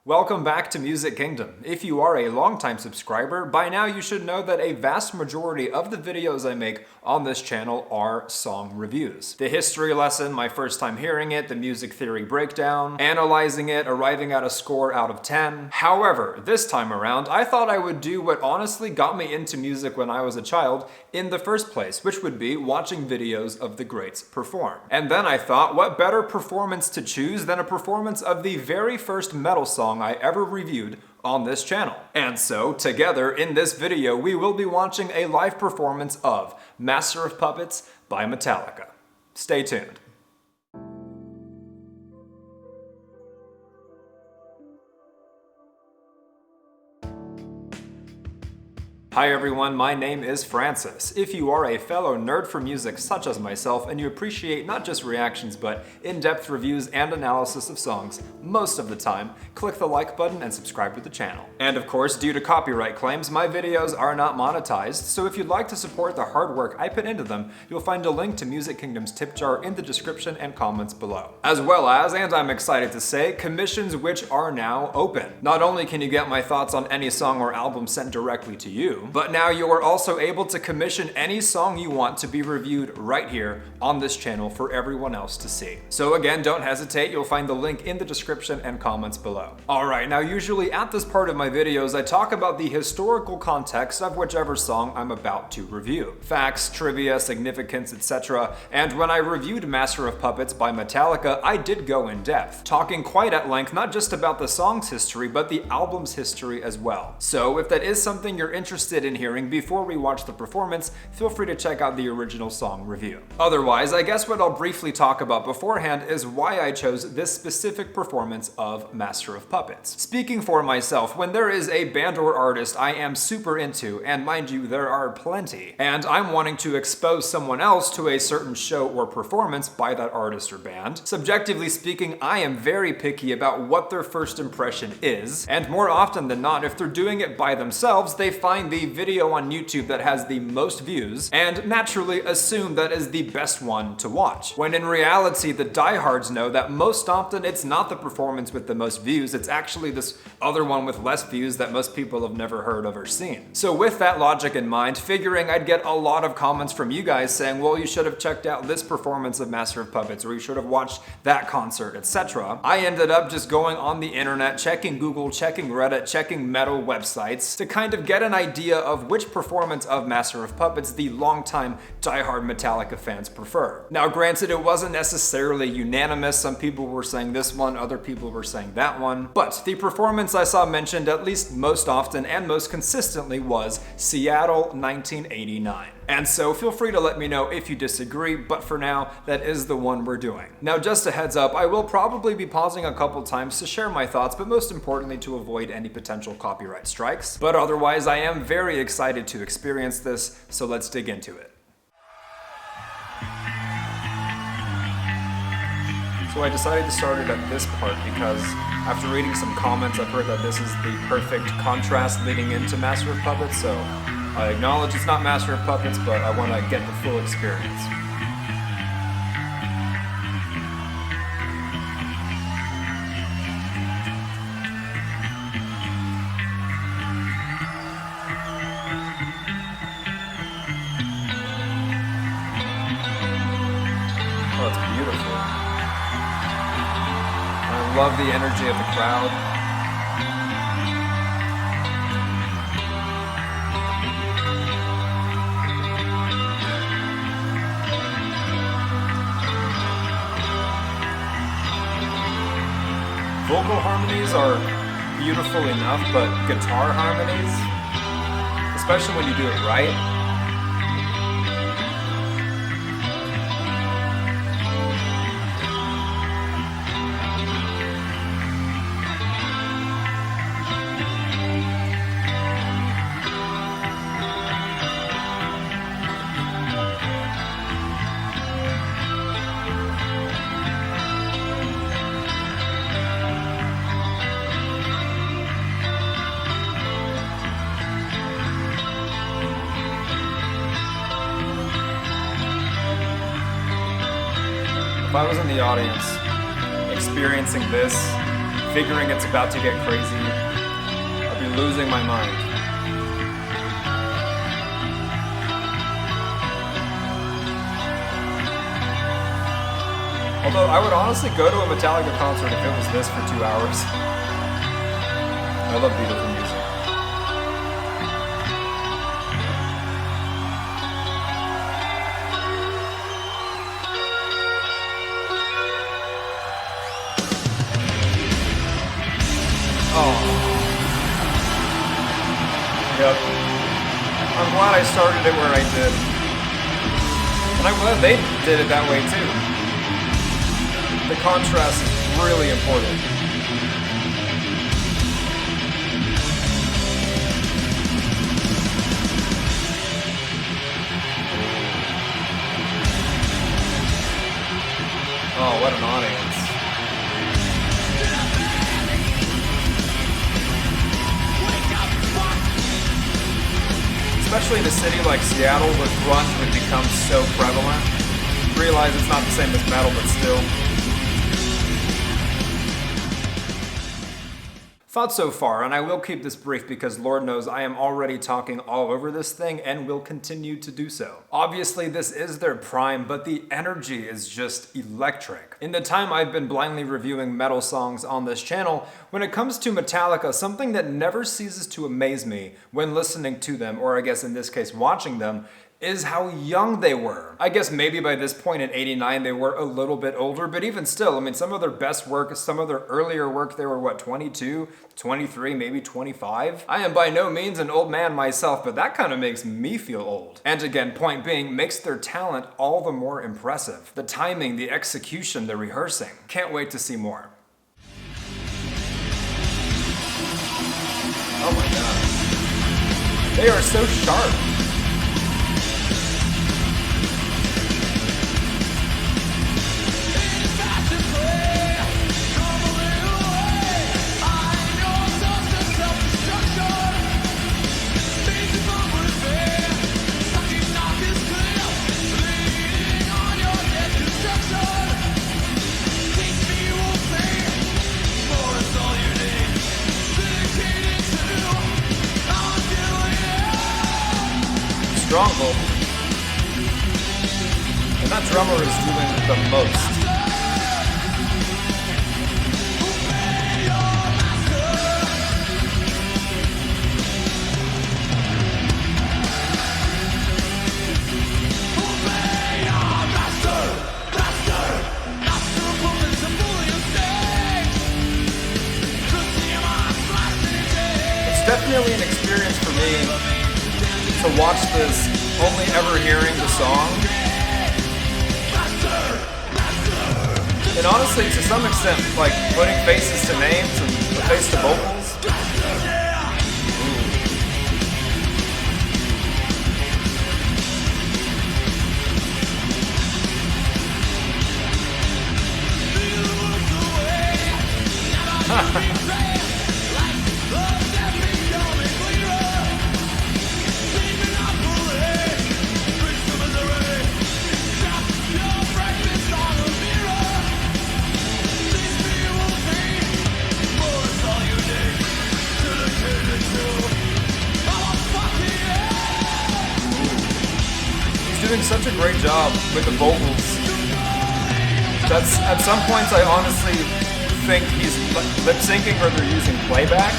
Welcome back to Music Kingdom. If you are a longtime subscriber, by now you should know that a vast majority of the videos I make on this channel are song reviews. The history lesson, my first time hearing it, the music theory breakdown, analyzing it, arriving at a score out of 10. However, this time around, I thought I would do what honestly got me into music when I was a child in the first place, which would be watching videos of the greats perform. And then I thought, what better performance to choose than a performance of the very first metal song I ever reviewed on this channel. And so, together in this video, we will be watching a live performance of Master of Puppets by Metallica. Stay tuned. Hi everyone, my name is Francis. If you are a fellow nerd for music such as myself and you appreciate not just reactions but in-depth reviews and analysis of songs most of the time, click the like button and subscribe to the channel. And of course, due to copyright claims, my videos are not monetized, so if you'd like to support the hard work I put into them, you'll find a link to Music Kingdom's tip jar in the description and comments below. As well as, and I'm excited to say, commissions which are now open. Not only can you get my thoughts on any song or album sent directly to you, but now you are also able to commission any song you want to be reviewed right here on this channel for everyone else to see. So again, don't hesitate, you'll find the link in the description and comments below. Alright, now usually at this part of my videos I talk about the historical context of whichever song I'm about to review. Facts, trivia, significance, etc. And when I reviewed Master of Puppets by Metallica, I did go in depth, talking quite at length not just about the song's history, but the album's history as well. So if that is something you're interested in hearing before we watch the performance, feel free to check out the original song review. Otherwise, I guess what I'll briefly talk about beforehand is why I chose this specific performance of Master of Puppets. Speaking for myself, when there is a band or artist I am super into, and mind you, there are plenty, and I'm wanting to expose someone else to a certain show or performance by that artist or band, subjectively speaking, I am very picky about what their first impression is, and more often than not, if they're doing it by themselves, they find the video on YouTube that has the most views and naturally assume that is the best one to watch. When in reality, the diehards know that most often it's not the performance with the most views, it's actually this other one with less views that most people have never heard of or seen. So with that logic in mind, figuring I'd get a lot of comments from you guys saying, well, you should have checked out this performance of Master of Puppets, or you should have watched that concert, etc. I ended up just going on the internet, checking Google, checking Reddit, checking metal websites to kind of get an idea of which performance of Master of Puppets the longtime diehard Metallica fans prefer. Now granted, it wasn't necessarily unanimous, some people were saying this one, other people were saying that one, but the performance I saw mentioned at least most often and most consistently was Seattle 1989. And so feel free to let me know if you disagree, but for now, that is the one we're doing. Now just a heads up, I will probably be pausing a couple times to share my thoughts, but most importantly to avoid any potential copyright strikes. But otherwise, I am very excited to experience this, so let's dig into it. So I decided to start it at this part because after reading some comments, I've heard that this is the perfect contrast leading into Master of Puppets, so I acknowledge it's not Master of Puppets, but I want to get the full experience. Oh, it's beautiful. I love the energy of the crowd. Vocal harmonies are beautiful enough, but guitar harmonies, especially when you do it right, if I was in the audience experiencing this figuring it's about to get crazy, I'll be losing my mind. Although I would honestly go to a Metallica concert if it was this for 2 hours. I love beautiful music. Oh. Yep. I'm glad I started it where I did. And I'm glad they did it that way too. The contrast is really important. Oh, what an audience. Especially in a city like Seattle where grunge would become so prevalent. Realize it's not the same as metal, but still. Thoughts so far, and I will keep this brief because Lord knows I am already talking all over this thing and will continue to do so. Obviously this is their prime, but the energy is just electric. In the time I've been blindly reviewing metal songs on this channel, when it comes to Metallica, something that never ceases to amaze me when listening to them, or I guess in this case watching them, is how young they were. I guess maybe by this point in '89 they were a little bit older, but even still, I mean, some of their best work, some of their earlier work, they were what, 22, 23, maybe 25? I am by no means an old man myself, but that kind of makes me feel old. And again, point being, makes their talent all the more impressive. The timing, the execution, the rehearsing. Can't wait to see more. Oh my god. They are so sharp. Strong vocal. And that drummer is doing the most. It's definitely an experience for me to watch this, only ever hearing the song. And honestly, to some extent, like putting faces to names and a face to vocals. Doing such a great job with the vocals. That's, at some points I honestly think he's lip syncing or they're using playback.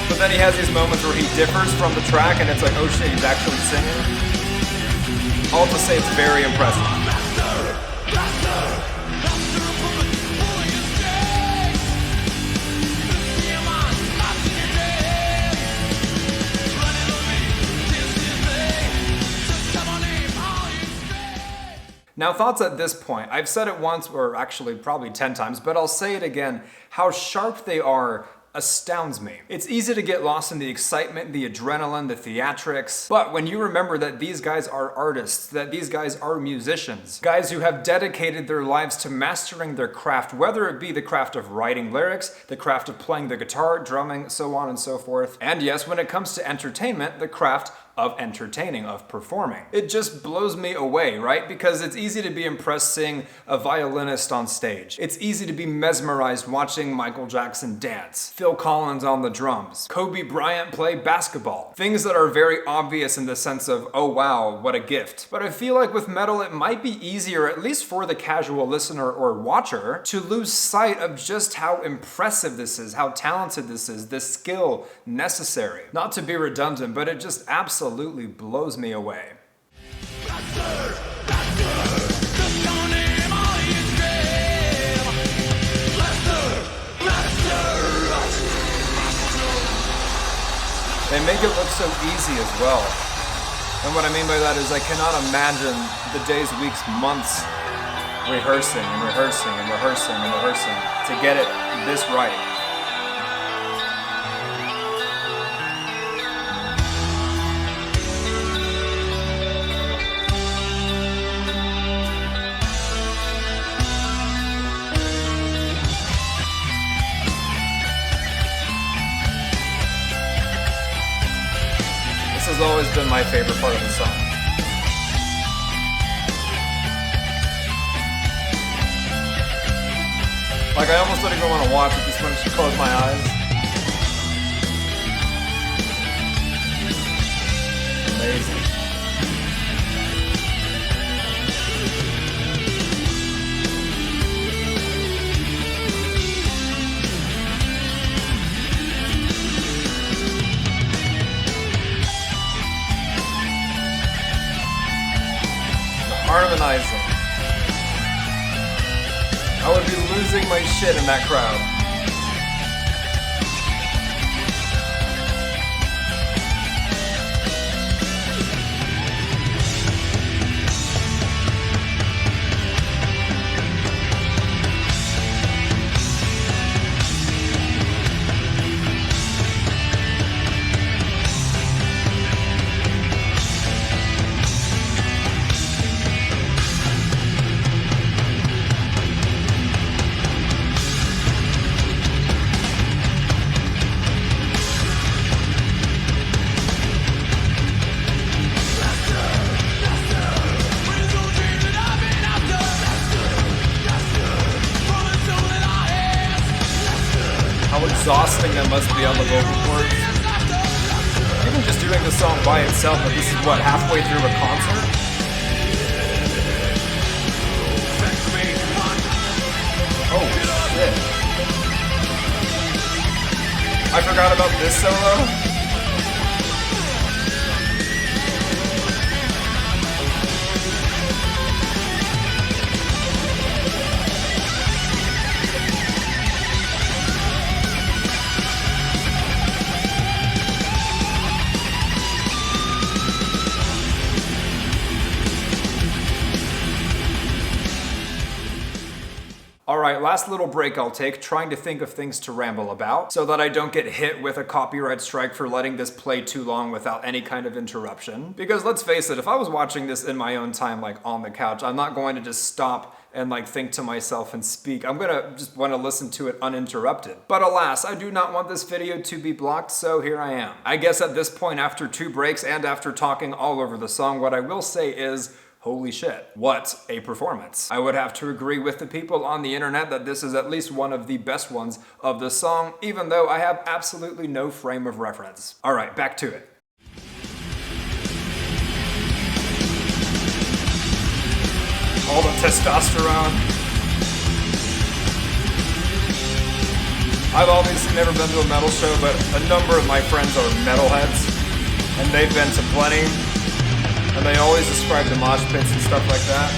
But then he has these moments where he differs from the track and it's like, oh shit, he's actually singing. I'll just say it's very impressive. Now, thoughts at this point. I've said it once, or actually probably 10 times, but I'll say it again. How sharp they are astounds me. It's easy to get lost in the excitement, the adrenaline, the theatrics, but when you remember that these guys are artists, that these guys are musicians, guys who have dedicated their lives to mastering their craft, whether it be the craft of writing lyrics, the craft of playing the guitar, drumming, so on and so forth, and yes, when it comes to entertainment, the craft of entertaining, of performing. It just blows me away, right? Because it's easy to be impressed seeing a violinist on stage. It's easy to be mesmerized watching Michael Jackson dance, Phil Collins on the drums, Kobe Bryant play basketball. Things that are very obvious in the sense of, oh wow, what a gift. But I feel like with metal, it might be easier, at least for the casual listener or watcher, to lose sight of just how impressive this is, how talented this is, the skill necessary. Not to be redundant, but it just absolutely blows me away. They make it look so easy as well. And what I mean by that is I cannot imagine the days, weeks, months rehearsing and rehearsing and rehearsing and rehearsing to get it this right. This has always been my favorite part of the song. Like, I almost don't even want to watch it just when I close my eyes. Amazing. Harmonizing. I would be losing my shit in that crowd. Exhausting that must be on the vocal cords. Even just doing the song by itself, but this is what, halfway through a concert? Oh shit. I forgot about this solo. Alright, last little break I'll take, trying to think of things to ramble about, so that I don't get hit with a copyright strike for letting this play too long without any kind of interruption. Because let's face it, if I was watching this in my own time, like on the couch, I'm not going to just stop and like think to myself and speak. I'm gonna just want to listen to it uninterrupted. But alas, I do not want this video to be blocked, so here I am. I guess at this point, after 2 breaks and after talking all over the song, what I will say is, holy shit, what a performance. I would have to agree with the people on the internet that this is at least one of the best ones of the song, even though I have absolutely no frame of reference. All right, back to it. All the testosterone. I've obviously never been to a metal show, but a number of my friends are metalheads, and they've been to plenty. And they always describe the mosh pits and stuff like that.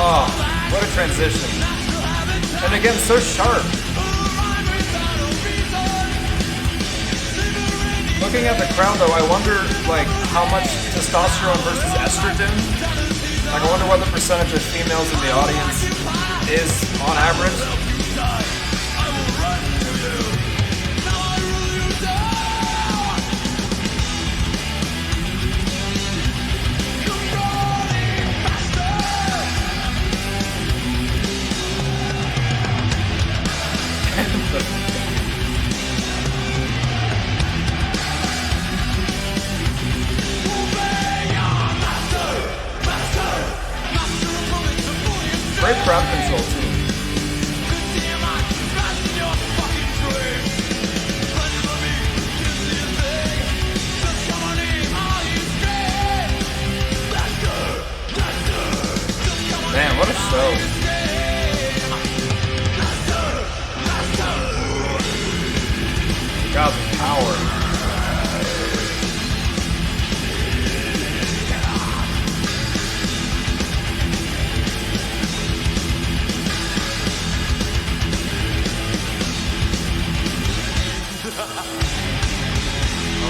Oh, what a transition. And again, so sharp. Looking at the crowd though, I wonder like how much testosterone versus estrogen. Like, I wonder what the percentage of females in the audience is on average. crowd control too. Man, what a show. God, the power.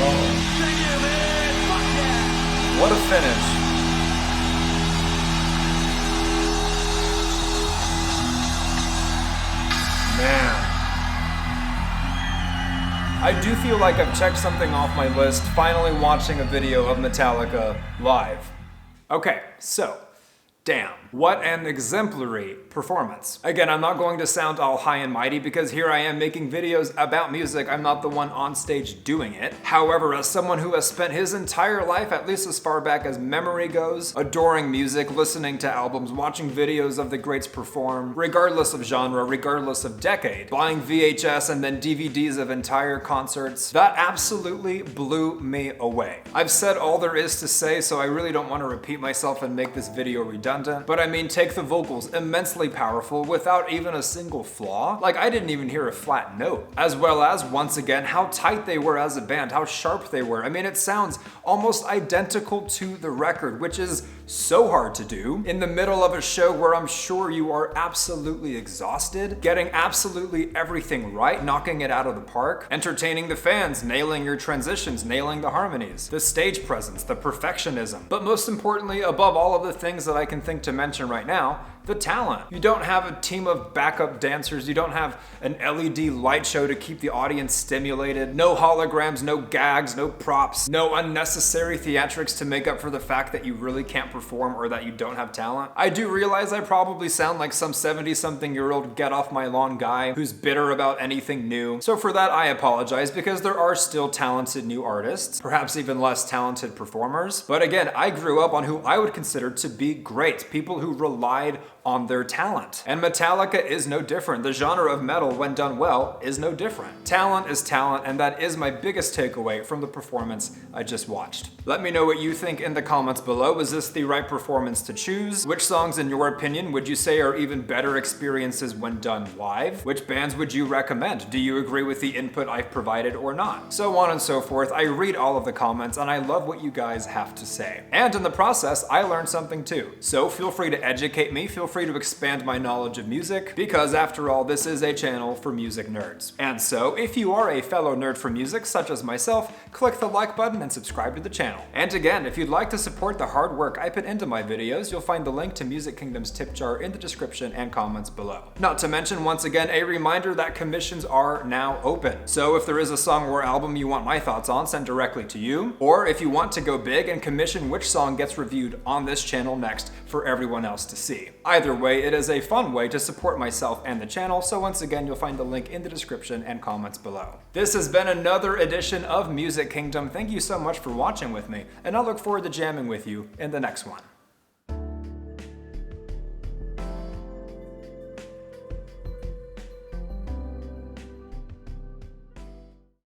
Oh. What a finish. Man. I do feel like I've checked something off my list, finally watching a video of Metallica live. Okay, so, damn, what an exemplary performance. Again, I'm not going to sound all high and mighty because here I am making videos about music. I'm not the one on stage doing it. However, as someone who has spent his entire life, at least as far back as memory goes, adoring music, listening to albums, watching videos of the greats perform, regardless of genre, regardless of decade, buying VHS and then DVDs of entire concerts, that absolutely blew me away. I've said all there is to say, so I really don't want to repeat myself and make this video redundant, but I mean, take the vocals, immensely powerful without even a single flaw. Like, I didn't even hear a flat note. As well as, once again, how tight they were as a band, how sharp they were. I mean, it sounds almost identical to the record, which is so hard to do in the middle of a show where I'm sure you are absolutely exhausted, getting absolutely everything right, knocking it out of the park, entertaining the fans, nailing your transitions, nailing the harmonies, the stage presence, the perfectionism. But most importantly, above all of the things that I can think to mention right now, the talent. You don't have a team of backup dancers, you don't have an LED light show to keep the audience stimulated, no holograms, no gags, no props, no unnecessary theatrics to make up for the fact that you really can't perform or that you don't have talent. I do realize I probably sound like some 70-something-year-old get off my lawn guy who's bitter about anything new. So for that, I apologize because there are still talented new artists, perhaps even less talented performers. But again, I grew up on who I would consider to be great, people who relied on their talent. And Metallica is no different. The genre of metal, when done well, is no different. Talent is talent, and that is my biggest takeaway from the performance I just watched. Let me know what you think in the comments below. Was this the right performance to choose? Which songs, in your opinion, would you say are even better experiences when done live? Which bands would you recommend? Do you agree with the input I've provided or not? So on and so forth. I read all of the comments, and I love what you guys have to say. And in the process, I learned something too. So feel free to educate me, feel free to expand my knowledge of music, because after all, this is a channel for music nerds. And so, if you are a fellow nerd for music, such as myself, click the like button and subscribe to the channel. And again, if you'd like to support the hard work I put into my videos, you'll find the link to Music Kingdom's tip jar in the description and comments below. Not to mention, once again, a reminder that commissions are now open. So if there is a song or album you want my thoughts on, send directly to you. Or if you want to go big and commission which song gets reviewed on this channel next for everyone else to see. Either way, it is a fun way to support myself and the channel, so once again, you'll find the link in the description and comments below. This has been another edition of Music Kingdom. Thank you so much for watching with me, and I'll look forward to jamming with you in the next one.